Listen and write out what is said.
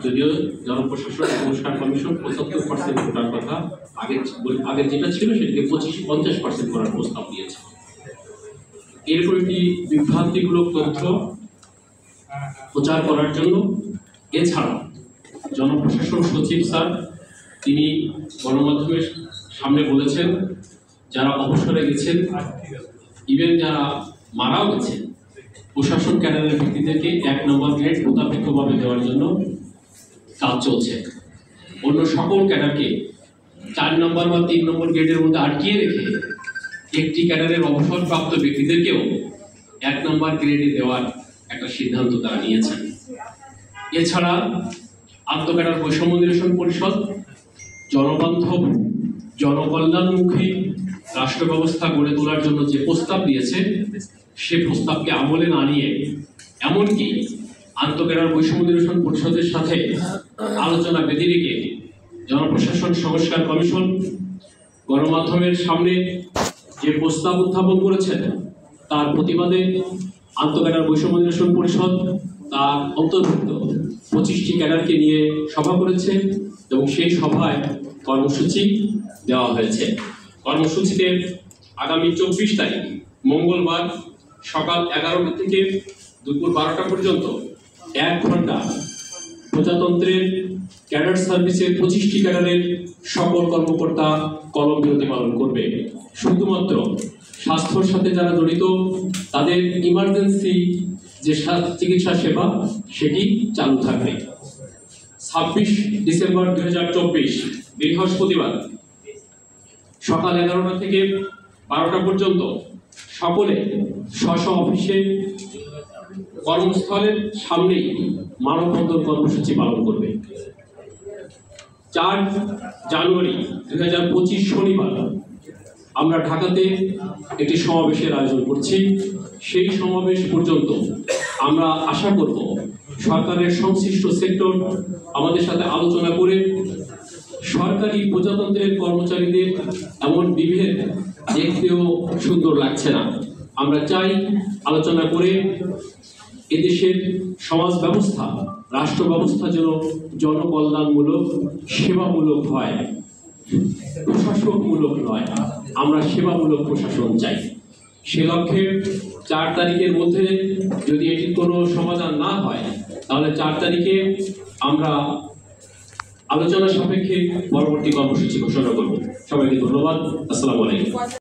যদিও জনপ্রশাসন সংস্কার কমিশন 75% করার কথা আগে যেটা ছিল সেটাকে 50% করার প্রস্তাব দিয়েছে। এরপর একটি বিভ্রান্তিমূলক তথ্য প্রচার করার জন্য এছাড়া জনপ্রশাসন সচিব স্যার তিনি গণমাধ্যমের সামনে বলেছেন যারা অবসরে গেছেন, ইভেন যারা মারাও গেছেন, প্রশাসন ক্যাডারের ব্যক্তিদেরকে 1 নম্বর গ্রেড প্রতাপেক্ষভাবে দেওয়ার জন্য কাজ চলছে। অন্য সকল ক্যাডারকে 4 নম্বর বা 3 নম্বর গ্রেডের মধ্যে আটকিয়ে রেখে একটি ক্যাডারের অবসরপ্রাপ্ত ব্যক্তিদেরকেও 1 নম্বর গ্রেডে দেওয়ার একটা সিদ্ধান্ত তারা নিয়েছেন। এছাড়া আন্তঃক্যাডার বৈষম্য নিরসন পরিষদ জনবান্ধব জনকল্যাণমুখী রাষ্ট্র ব্যবস্থা গড়ে তোলার জন্য যে প্রস্তাব দিয়েছে সে প্রস্তাবকে আমলে না নিয়ে এমনকি আন্তঃক্যাডার বৈষম্য নিরসন পরিষদের সাথে আলোচনা বেঁধে রেখে জনপ্রশাসন সংস্কার কমিশন গণমাধ্যমের সামনে যে প্রস্তাব উত্থাপন করেছেন তার প্রতিবাদে আন্তঃক্যাডার বৈষম্য নিরসন পরিষদ তার অন্তর্ভুক্ত 25টি ক্যাডারকে নিয়ে সভা করেছে এবং সেই সভায় কর্মসূচি দেওয়া হয়েছে। কর্মসূচিতে আগামী 24 তারিখ মঙ্গলবার সকাল 11টা থেকে দুপুর 12টা পর্যন্ত 1 ঘন্টা প্রজাতন্ত্রের ক্যাডার সার্ভিসের 25টি ক্যাডারের সকল কর্মকর্তা কলম বিরতি পালন করবে। শুধুমাত্র স্বাস্থ্যের সাথে যারা জড়িত তাদের ইমার্জেন্সি যে চিকিৎসা সেবা সেটি চালু থাকবে। 26 ডিসেম্বর 2024 বৃহস্পতিবার সকাল 11টা থেকে 12টা পর্যন্ত সকলে স্ব অফিসে কর্মস্থলের সামনেই মানববন্ধন কর্মসূচি পালন করবে। 4 জানুয়ারি 2025 শনিবার আমরা ঢাকাতে একটি সমাবেশের আয়োজন করছি। সেই সমাবেশ পর্যন্ত আমরা আশা করব সরকারের সংশ্লিষ্ট সেক্টর আমাদের সাথে আলোচনা করে সরকারি প্রজাতন্ত্রের কর্মচারীদের এমন বিভেদ দেখতেও সুন্দর লাগছে না। আমরা চাই আলোচনা করে এদেশের সমাজ ব্যবস্থা রাষ্ট্র ব্যবস্থা যেন জনকল্যাণমূলক সেবামূলক হয়, প্রশাসকমূলক নয়। আমরা সেবামূলক প্রশাসন চাই। সে লক্ষ্যে 4 তারিখের মধ্যে যদি এটির কোনো সমাধান না হয় তাহলে 4 তারিখে আমরা আলোচনা সাপেক্ষে পরবর্তী কর্মসূচি ঘোষণা করব। সবাইকে ধন্যবাদ। আসসালামু আলাইকুম।